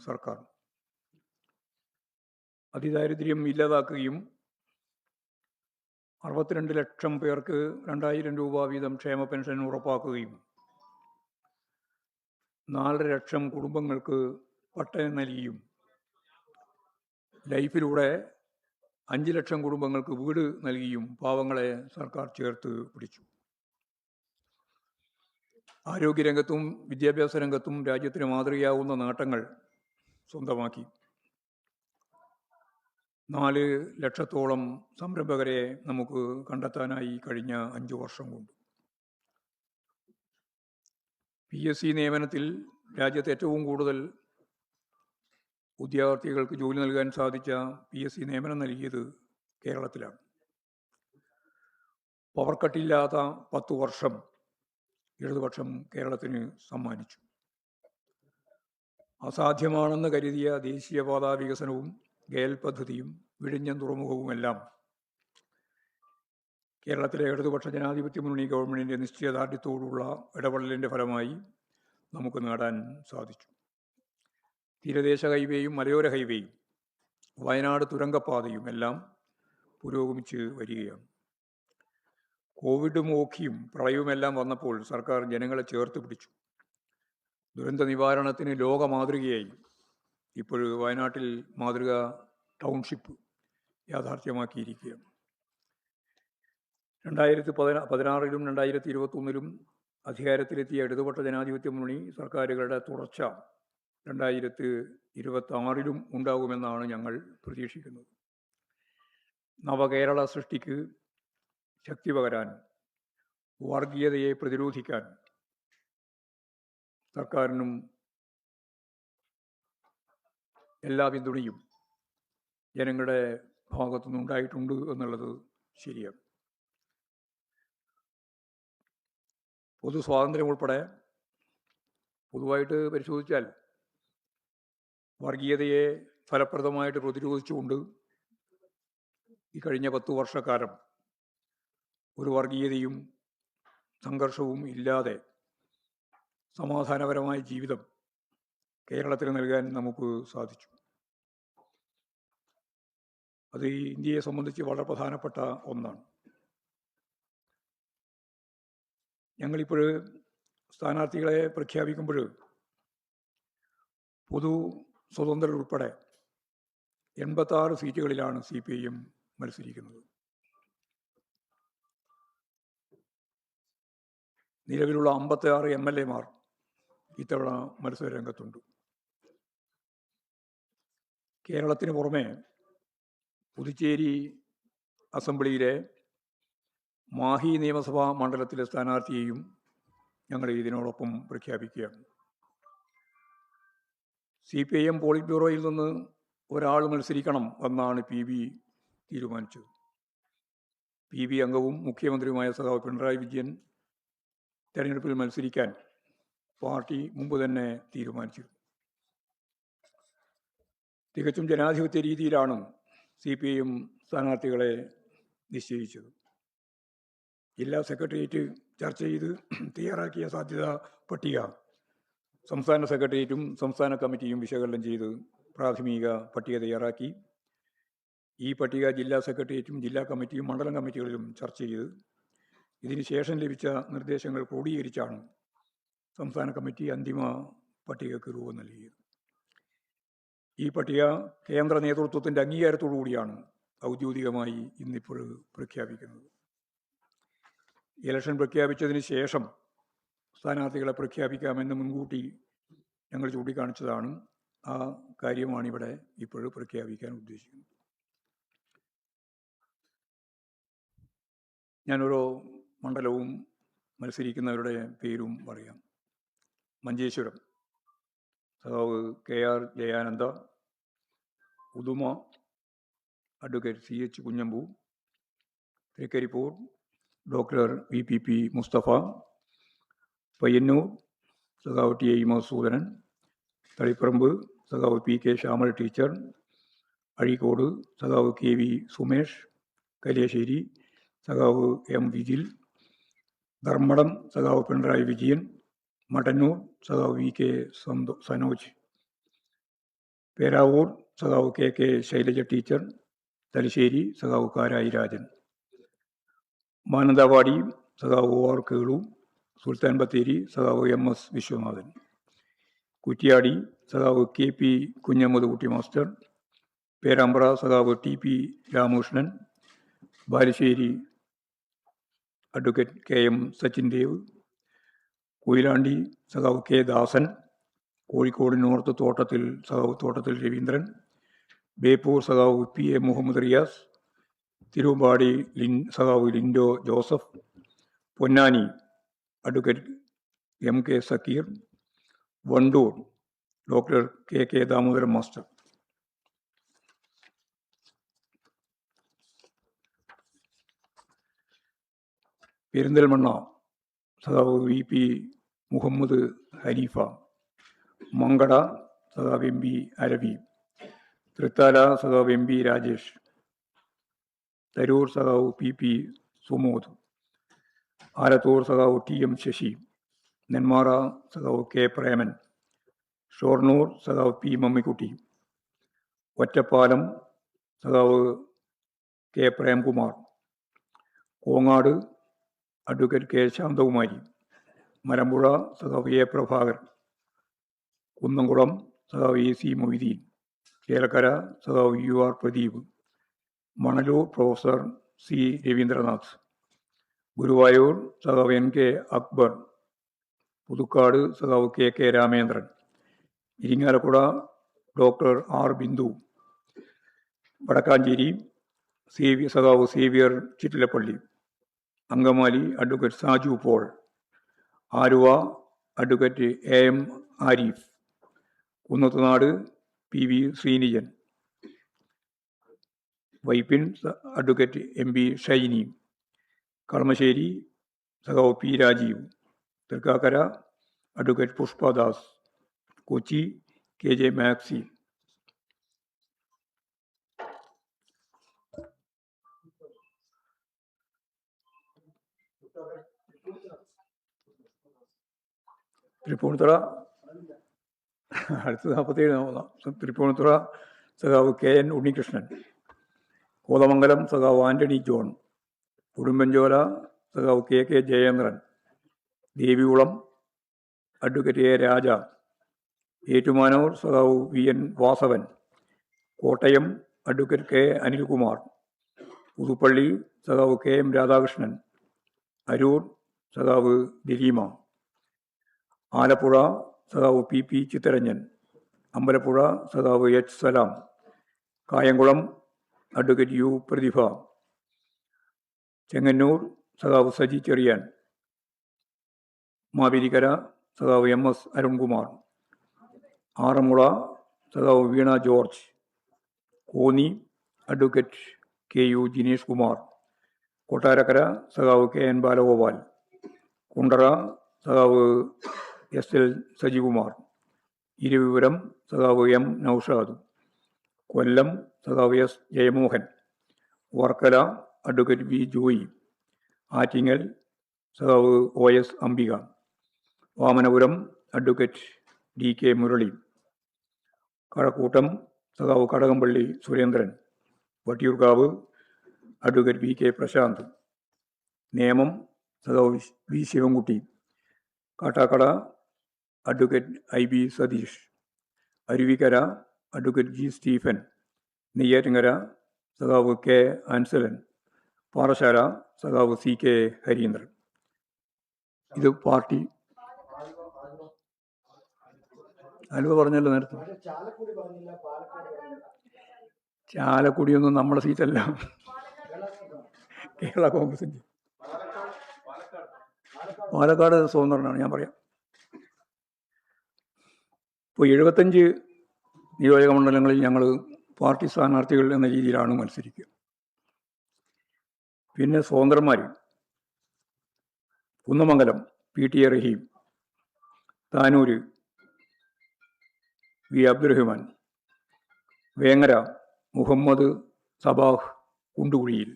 സർക്കാർ. അതിദാരിദ്ര്യം ഇല്ലാതാക്കുകയും 62 ലക്ഷം പേർക്ക് 2000 രൂപ വീതം ക്ഷേമ പെൻഷൻ ഉറപ്പാക്കുകയും 4.5 ലക്ഷം കുടുംബങ്ങൾക്ക് പട്ടയം നൽകിയും ലൈഫിലൂടെ 5 ലക്ഷം കുടുംബങ്ങൾക്ക് വീട് നൽകിയും പാവങ്ങളെ സർക്കാർ ചേർത്ത് പിടിച്ചു. ആരോഗ്യരംഗത്തും വിദ്യാഭ്യാസ രംഗത്തും രാജ്യത്തിന് മാതൃകയാവുന്ന നേട്ടങ്ങൾ സ്വന്തമാക്കി. 4 ലക്ഷത്തോളം സംരംഭകരെ നമുക്ക് കണ്ടെത്താനായി കഴിഞ്ഞ 5 വർഷം കൊണ്ട്. PSC നിയമനത്തിൽ രാജ്യത്ത് ഏറ്റവും കൂടുതൽ ഉദ്യോഗാർത്ഥികൾക്ക് ജോലി നൽകാൻ സാധിച്ച PSC നിയമനം നൽകിയത് കേരളത്തിലാണ്. പവർ കട്ടില്ലാത്ത 10 വർഷം ഇടതുപക്ഷം കേരളത്തിന് സമ്മാനിച്ചു. അസാധ്യമാണെന്ന് കരുതിയ ദേശീയപാത വികസനവും ഗേൽ പദ്ധതിയും വിഴിഞ്ഞം തുറമുഖവുമെല്ലാം കേരളത്തിലെ ഇടതുപക്ഷ ജനാധിപത്യ മുന്നണി ഗവൺമെൻറ്റിൻ്റെ നിശ്ചയദാർഢ്യത്തോടുള്ള ഇടപെടലിൻ്റെ ഫലമായി നമുക്ക് നേടാൻ സാധിച്ചു. തീരദേശ ഹൈവേയും മലയോര ഹൈവേയും വയനാട് തുരങ്കപ്പാതയും എല്ലാം പുരോഗമിച്ച് വരികയാണ്. കോവിഡും ഓഖിയും പ്രളയവുമെല്ലാം വന്നപ്പോൾ സർക്കാർ ജനങ്ങളെ ചേർത്ത് പിടിച്ചു. ദുരന്ത നിവാരണത്തിന് ലോക മാതൃകയായി ഇപ്പോൾ വയനാട്ടിൽ മാതൃക ടൗൺഷിപ്പ് യാഥാർത്ഥ്യമാക്കിയിരിക്കുകയാണ്. 2016-ലും 2021-ലും അധികാരത്തിലെത്തിയ ഇടതുപക്ഷ ജനാധിപത്യ മുന്നണി സർക്കാരുകളുടെ തുടർച്ച 2026-ലും ഉണ്ടാകുമെന്നാണ് ഞങ്ങൾ പ്രതീക്ഷിക്കുന്നത്. നവകേരള സൃഷ്ടിക്ക് ശക്തി പകരാൻ, വർഗീയതയെ പ്രതിരോധിക്കാൻ സർക്കാരിനും എല്ലാ പിന്തുണയും ജനങ്ങളുടെ ഭാഗത്തുനിന്നുണ്ടായിട്ടുണ്ട് എന്നുള്ളത് ശരിയാണ്. പൊതു സ്വാതന്ത്ര്യം ഉൾപ്പെടെ പൊതുവായിട്ട് പരിശോധിച്ചാൽ വർഗീയതയെ ഫലപ്രദമായിട്ട് പ്രതിരോധിച്ചുകൊണ്ട് ഈ കഴിഞ്ഞ 10 വർഷക്കാലം ഒരു വർഗീയതയും സംഘർഷവും ഇല്ലാതെ സമാധാനപരമായ ജീവിതം കേരളത്തിന് നൽകാൻ നമുക്ക് സാധിച്ചു. അത് ഇന്ത്യയെ സംബന്ധിച്ച് വളരെ പ്രധാനപ്പെട്ട ഒന്നാണ്. ഞങ്ങളിപ്പോൾ സ്ഥാനാർത്ഥികളെ പ്രഖ്യാപിക്കുമ്പോൾ പൊതു സ്വതന്ത്രർ ഉൾപ്പെടെ 86 സീറ്റുകളിലാണ് CPIM മത്സരിക്കുന്നത്. നിലവിലുള്ള 56 MLA-മാർ ഇത്തവണ മത്സര രംഗത്തുണ്ട്. കേരളത്തിന് പുറമെ പുതുച്ചേരി അസംബ്ലിയിലെ മാഹി നിയമസഭാ മണ്ഡലത്തിലെ സ്ഥാനാർത്ഥിയെയും ഞങ്ങൾ ഇതിനോടൊപ്പം പ്രഖ്യാപിക്കുകയാണ്. CPIM പോളിറ്റ് ബ്യൂറോയിൽ നിന്ന് ഒരാൾ മത്സരിക്കണം എന്നാണ് PB തീരുമാനിച്ചത്. PB അംഗവും മുഖ്യമന്ത്രിയുമായ സഖാവ് പിണറായി വിജയൻ തെരഞ്ഞെടുപ്പിൽ മത്സരിക്കാൻ പാർട്ടി മുമ്പ് തന്നെ തീരുമാനിച്ചിരുന്നു. തികച്ചും ജനാധിപത്യ രീതിയിലാണ് CPIM സ്ഥാനാർത്ഥികളെ നിശ്ചയിച്ചത്. ജില്ലാ സെക്രട്ടേറിയറ്റ് ചർച്ച ചെയ്ത് തയ്യാറാക്കിയ സാധ്യതാ പട്ടിക സംസ്ഥാന സെക്രട്ടേറിയറ്റും സംസ്ഥാന കമ്മിറ്റിയും വിശകലനം ചെയ്ത് പ്രാഥമിക പട്ടിക തയ്യാറാക്കി. ഈ പട്ടിക ജില്ലാ സെക്രട്ടേറിയറ്റും ജില്ലാ കമ്മിറ്റിയും മണ്ഡലം കമ്മിറ്റികളിലും ചർച്ച ചെയ്ത് ഇതിന് ശേഷം ലഭിച്ച നിർദ്ദേശങ്ങൾ ക്രോഡീകരിച്ചാണ് സംസ്ഥാന കമ്മിറ്റി അന്തിമ പട്ടികയ്ക്ക് രൂപം നൽകിയത്. ഈ പട്ടിക കേന്ദ്ര നേതൃത്വത്തിൻ്റെ അംഗീകാരത്തോടു കൂടിയാണ് ഔദ്യോഗികമായി ഇന്നിപ്പോൾ പ്രഖ്യാപിക്കുന്നത്. ഇലക്ഷൻ പ്രഖ്യാപിച്ചതിന് ശേഷം സ്ഥാനാർത്ഥികളെ പ്രഖ്യാപിക്കാമെന്ന് മുൻകൂട്ടി ഞങ്ങൾ ചൂണ്ടിക്കാണിച്ചതാണ്. ആ കാര്യമാണ് ഇവിടെ ഇപ്പോൾ പ്രഖ്യാപിക്കാൻ ഉദ്ദേശിക്കുന്നത്. ഞാനോരോ മണ്ഡലവും മത്സരിക്കുന്നവരുടെ പേരും പറയാം. മഞ്ചേശ്വരം സഖാവ് KR Jayananda, Uduma advocate CH Kunhambu, Trikaripur doctor VPP Mustafa, Payyanur സഖാവ് TI മധുസൂദനൻ, തളിപ്പറമ്പ് സഖാവ് PK ശ്യാമൾ ടീച്ചർ, അഴീക്കോട് സഖാവ് KV സുമേഷ്, കലിയശ്ശേരി സഖാവ് M വിജിൽ, ധർമ്മടം സഖാവ് പിണറായി വിജയൻ, മട്ടന്നൂർ സഖാവ് VK സനോജ്, പേരാവൂർ സഖാവ് K K Shailaja teacher, Thalassery സഖാവ് കാരായി രാജൻ, മാനന്തവാടി സഖാവ് ഒ ആർ കേളു, സുൽത്താൻ ബത്തേരി സഖാവ് എം എസ് വിശ്വനാഥൻ, കുറ്റ്യാടി സഖാവ് കെ പി കുഞ്ഞമ്മദ് കുട്ടി മാസ്റ്റർ, പേരാമ്പ്ര സഖാവ് T P Ramakrishnan, Balussery advocate K M Sachin Dev, Koyilandy സഖാവ് കെ ദാസൻ, കോഴിക്കോട് നോർത്ത് തോട്ടത്തിൽ സഖാവ് തോട്ടത്തിൽ രവീന്ദ്രൻ, ബേപ്പൂർ സഖാവ് പി എ മുഹമ്മദ് റിയാസ്, തിരുവമ്പാടി സഖാവ് Lindo Joseph, Ponnani advocate M K Sakkeer, Wandoor doctor K K Damodaran master. Perinthalmanna സഖാവ് വി പി മുഹമ്മദ് ഹനീഫ, മങ്കട സഖാവ് എം പി അരവി, തൃത്താല സഖാവ് എം പി രാജേഷ്, തരൂർ സഖാവ് പി പി സുമോദ്, ആലത്തൂർ സഖാവ് ടി എം ശശി, നെന്മാറ സഖാവ് കെ പ്രേമൻ, ഷൊർണൂർ സഖാവ് പി മമ്മിക്കുട്ടി, ഒറ്റപ്പാലം സഖാവ് K Premkumar, Kongad advocate K Santhakumari, Malampuzha സഖാവ് എ പ്രഭാകർ, കുന്നംകുളം സഖാവ് എ സി മൊയ്തീൻ, ചേലക്കര സഖാവ് U R Pradeep, Manalur professor C Raveendranath, Guruvayur സഖാവ് എൻ കെ അക്ബർ, പുതുക്കാട് സഖാവ് K K Ramendran, Irinjalakuda doctor R Bindu, Wadakkanchery സഖാവ് Xavier Chittilappilly, Angamaly advocate Saju Paul, Aluva advocate A M Arif, Kunnathunad P V Sreenijan, Vypin advocate M P Shiny, Kalamassery സഖാവ് P Rajeev, Thrikkakara advocate Pushpadas, Kochi K J Maxi. Thrippunithura അടുത്ത 47 തൃപ്പൂണിത്തുറ സഖാവ് K N Unnikrishnan, Kothamangalam സഖാവ് ആന്റണി ജോൺ, ഉടുമ്പൻചോല സഖാവ് K K Jayendran, Devikulam advocate A Raja, Ettumanoor സഖാവ് V N Vasavan, Kottayam advocate K Anilkumar, Puthuppally സഖാവ് K M Radhakrishnan, Aroor സഖാവ് ദിലീമ, ആലപ്പുഴ സഖാവ് പി പി ചിത്തരഞ്ജൻ, അമ്പലപ്പുഴ സഖാവ് എച്ച് സലാം, കായംകുളം അഡ്വക്കേറ്റ് യു പ്രതിഭ, ചെങ്ങന്നൂർ സഖാവ് സജി ചെറിയാൻ, മാവേലിക്കര സഖാവ് എം എസ് അരുൺകുമാർ, ആറന്മുള സഖാവ് Veena George, Konni advocate K U Jinesh Kumar, Kottarakkara സഖാവ് കെ എൻ ബാലഗോപാൽ, കുണ്ടറ സഖാവ് എസ് എൽ സജികുമാർ, ഇരുവിപുരം സഖാവ് എം നൌഷാദ്, കൊല്ലം സഖാവ് S Jayamohan, Varkala advocate V Joy, Attingal സഖാവ് O S Ambika, Vamanapuram advocate D K Murali, Kazhakkoottam സഖാവ് Kadakampally Surendran, Vattiyoorkavu advocate V K Prasanth, Nemom സഖാവ് V Sivankutty, Kattakkada advocate I B Satheesh, Aruvikkara advocate G Stephen, Neyyattinkara സഖാവ് കെ ആൻസലൻ, പാറശാല സഖാവ് സി കെ ഹരീന്ദ്രൻ. ഇത് പാർട്ടി ആലുവ പറഞ്ഞല്ലോ നേരത്തെ. ചാലക്കുടിയൊന്നും നമ്മുടെ സീറ്റല്ല, കേരള കോൺഗ്രസിൻ്റെ. പാലക്കാട് സ്വതന്ത്രനാണ്, ഞാൻ പറയാം. ഇപ്പോൾ 75 നിയോജക മണ്ഡലങ്ങളിൽ ഞങ്ങൾ പാർട്ടി സ്ഥാനാർത്ഥികൾ എന്ന രീതിയിലാണ് മത്സരിക്കുക. പിന്നെ സ്വതന്ത്രന്മാർ Kunnamangalam P T A Rahim, Tanur V Abdurahiman, Vengara Muhammad Sabah Kundukuzhiyil,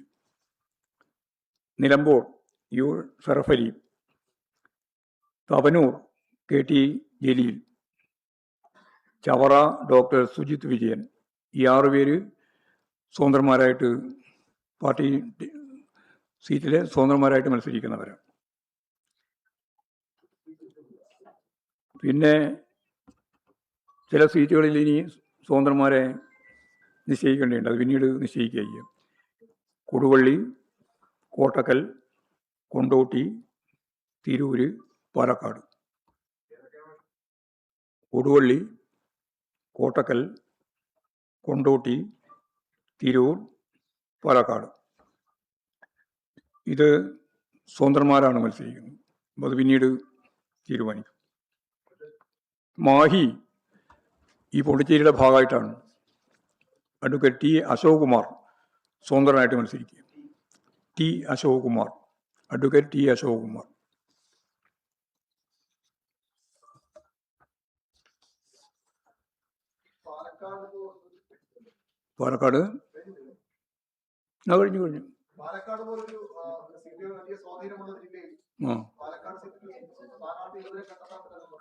Nilambur U Sharafali, Thavanur K T Jaleel, Chavara doctor Sujith Vijayan. ഈ 6 പേര് സ്വതന്ത്രന്മാരായിട്ട് പാർട്ടി സീറ്റിലെ സ്വതന്ത്രന്മാരായിട്ട് മത്സരിക്കുന്നവരാണ്. പിന്നെ ചില സീറ്റുകളിൽ ഇനി സ്വതന്ത്രന്മാരെ നിശ്ചയിക്കേണ്ടതുണ്ട്. അത് പിന്നീട് നിശ്ചയിക്കുക ചെയ്യും. കൊടുവള്ളി, കോട്ടക്കൽ, കൊണ്ടോട്ടി, തിരൂര്, പാലക്കാട്. കൊടുവള്ളി, കോട്ടക്കൽ, കൊണ്ടോട്ടി, തിരൂർ, പാലക്കാട്. ഇത് സ്വതന്ത്രന്മാരാണ് മത്സരിക്കുന്നത്. അപ്പോൾ അത് പിന്നീട് തീരുമാനിക്കും. മാഹി ഈ പോണ്ടിച്ചേരിയുടെ ഭാഗമായിട്ടാണ്. അഡ്വക്കേറ്റ് ടി അശോക് കുമാർ സ്വതന്ത്രനായിട്ട് മത്സരിക്കുക. T Ashok Kumar, advocate T Ashok Kumar. Palakkad കഴിഞ്ഞു.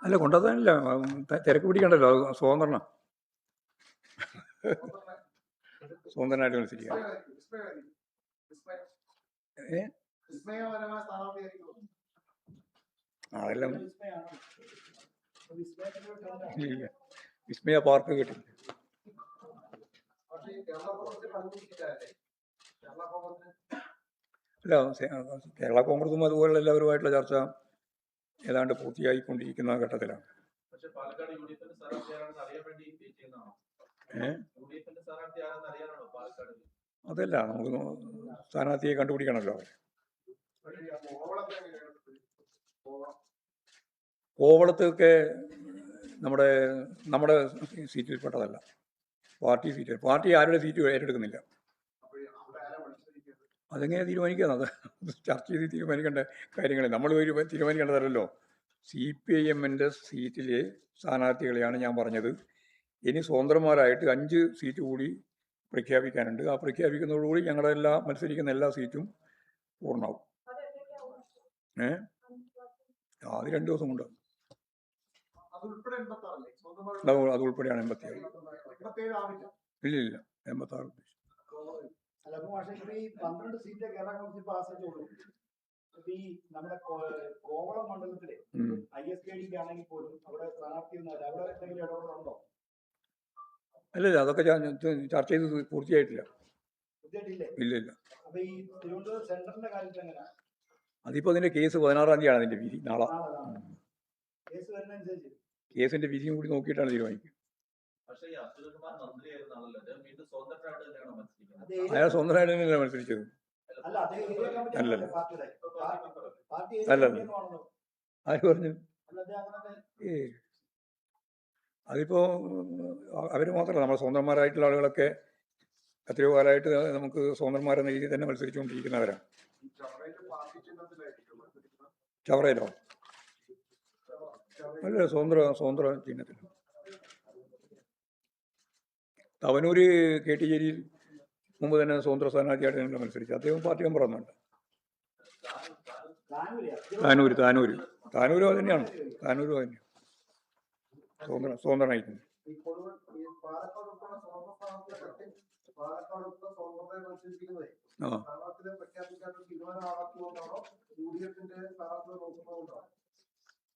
അല്ല, കൊണ്ടുവന്നില്ല. തിരക്ക് പിടിക്കണ്ടല്ലോ. അത് സ്വതന്ത്രനായിട്ട് മത്സരിക്കാം. അതെല്ലാം വിസ്മയ പാർക്ക് കിട്ടി. അല്ല, കേരള കോൺഗ്രസും അതുപോലുള്ള എല്ലാവരുമായിട്ടുള്ള ചർച്ച ഏതാണ്ട് പൂർത്തിയായിക്കൊണ്ടിരിക്കുന്ന ഘട്ടത്തിലാണ്. അതല്ല, നമുക്ക് സ്ഥാനാർത്ഥിയെ കണ്ടുപിടിക്കണമല്ലോ. കോവളത്തൊക്കെ നമ്മുടെ സീറ്റിൽപ്പെട്ടതല്ല, പാർട്ടി സീറ്റ്. പാർട്ടി ആരുടെ സീറ്റ് ഏറ്റെടുക്കുന്നില്ല. അതെങ്ങനെ തീരുമാനിക്കുന്നത്? ചർച്ച ചെയ്ത് തീരുമാനിക്കേണ്ട കാര്യങ്ങൾ നമ്മൾ തീരുമാനിക്കേണ്ടതല്ലോ. CPIMൻ്റെ സീറ്റിലെ സ്ഥാനാർത്ഥികളെയാണ് ഞാൻ പറഞ്ഞത്. ഇനി സ്വതന്ത്രന്മാരായിട്ട് 5 സീറ്റ് കൂടി പ്രഖ്യാപിക്കാനുണ്ട്. ആ പ്രഖ്യാപിക്കുന്നതോടുകൂടി ഞങ്ങളുടെ മത്സരിക്കുന്ന എല്ലാ സീറ്റും പൂർണ്ണമാവും. അത് 2 ദിവസം കൊണ്ട്. അത് ഉൾപ്പെടെയാണ് 87. ഇല്ല, 86 നമ്മുടെ കോവളം മണ്ഡലത്തിലെ ISKDക്ക് ആണെങ്കിൽ പോലും അവിടെ സ്ഥാനാർത്ഥി ഇടപെടുന്നുണ്ടോ? അല്ല, അതൊക്കെ ചർച്ച ചെയ്ത് പൂർത്തിയായിട്ടില്ല. ഇല്ല. അപ്പൊ ഈ തിരുവനന്തപുരം സെൻട്രലിന്റെ കാര്യത്തിൽ എങ്ങനെയാ? അതിപ്പോ അതിന്റെ കേസ് 16-ാം തീയതിയാണ് അതിന്റെ വിധി. നാളെ കേസിന്റെ വിധിയും കൂടി നോക്കിയിട്ടാണ് തീരുമാനിക്കുക. അയാൾ സ്വന്തമായിട്ട് തന്നെയല്ല മത്സരിച്ചത്. അല്ലല്ല, ആര് പറഞ്ഞു? അതിപ്പോ അവര് മാത്രമല്ല, നമ്മുടെ സ്വന്തന്മാരായിട്ടുള്ള ആളുകളൊക്കെ എത്രയോ കാലമായിട്ട് നമുക്ക് സ്വതന്ത്രന്മാരെന്ന രീതിയിൽ തന്നെ മത്സരിച്ചുകൊണ്ടിരിക്കുന്നവരാണ്. ചവറയിലോ? അല്ല, സ്വതന്ത്ര ചിഹ്നത്തിൽ. തവനൂര് KT-ജലീൽ മുമ്പ് തന്നെ സ്വതന്ത്ര സ്ഥാനാർത്ഥിയായിട്ട് ഞങ്ങൾ മത്സരിച്ചു. അദ്ദേഹം പാർട്ടി മെമ്പർ ഒന്നുണ്ട്. താനൂര് അത് തന്നെയാണ്. താനൂര് തന്നെയാണ് സ്വതന്ത്രനായിരിക്കുന്നത്.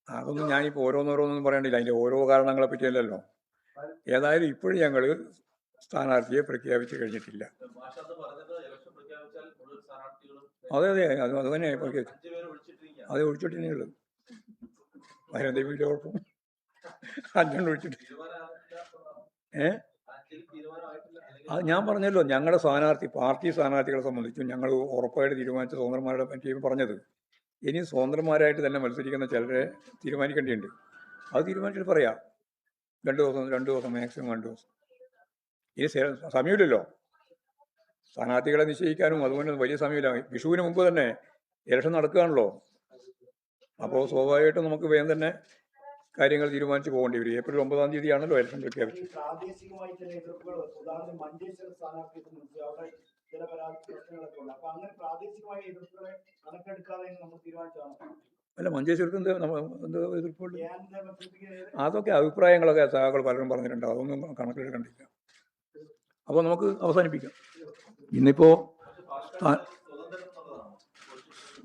അതൊന്നും ഞാനിപ്പോൾ ഓരോന്നോരോന്നും പറയണ്ടില്ല. അതിൻ്റെ ഓരോ കാരണങ്ങളെ പറ്റിയല്ലല്ലോ. ഏതായാലും ഇപ്പോഴും ഞങ്ങൾ സ്ഥാനാർത്ഥിയെ പ്രഖ്യാപിച്ചു കഴിഞ്ഞിട്ടില്ല. അതെ, അത് തന്നെ പ്രഖ്യാപിച്ചു. അത് ഒഴിച്ചിട്ടേ ഉള്ളൂ. അതിനെന്തെങ്കിലും വലിയ കുഴപ്പം? 5 ഒഴിച്ചിട്ട്. അത് ഞാൻ പറഞ്ഞല്ലോ, ഞങ്ങളുടെ പാർട്ടി സ്ഥാനാർത്ഥികളെ സംബന്ധിച്ചും ഞങ്ങൾ ഉറപ്പായിട്ട് തീരുമാനിച്ച സ്വതന്ത്രന്മാരുടെ പറ്റിയും പറഞ്ഞത്. ഇനി സ്വതന്ത്രന്മാരായിട്ട് തന്നെ മത്സരിക്കുന്ന ചിലരെ തീരുമാനിക്കേണ്ടിയുണ്ട്. അത് തീരുമാനിച്ചിട്ട് പറയാം. 2 ദിവസം മാക്സിമം 2 ദിവസം. ഇനി സമയമില്ലല്ലോ സ്ഥാനാർത്ഥികളെ നിശ്ചയിക്കാനും. അതുകൊണ്ട് വലിയ സമയമില്ല. വിഷുവിന് മുമ്പ് തന്നെ ഇലക്ഷൻ നടക്കുകയാണല്ലോ. അപ്പോൾ സ്വാഭാവികമായിട്ടും നമുക്ക് വേഗം തന്നെ കാര്യങ്ങൾ തീരുമാനിച്ച് പോകേണ്ടി വരും. ഏപ്രിൽ 9-ാം തീയതിയാണല്ലോ ഇലക്ഷൻ പ്രഖ്യാപിച്ചത്. അല്ല മഞ്ചേശ്വരത്ത് എന്ത് എതിർപ്പുള്ളൂ? ധ്യാനിനെ മത്സരിപ്പിക്കുന്നത് അതൊക്കെ അഭിപ്രായങ്ങളൊക്കെ സഹാക്കൾ പലരും പറഞ്ഞിട്ടുണ്ട്. അതൊന്നും കണക്കിലെടുക്കണ്ടില്ല. അപ്പോൾ നമുക്ക് അവസാനിപ്പിക്കാം. ഇന്നിപ്പോൾ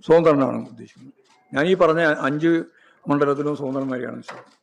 സ്വതന്ത്രനാണ് ഉദ്ദേശിക്കുന്നത്. ഞാൻ ഈ പറഞ്ഞ 5 മണ്ഡലത്തിലും സ്വതന്ത്രന്മാരെയാണ് നിശ്ചയിക്കുന്നത്.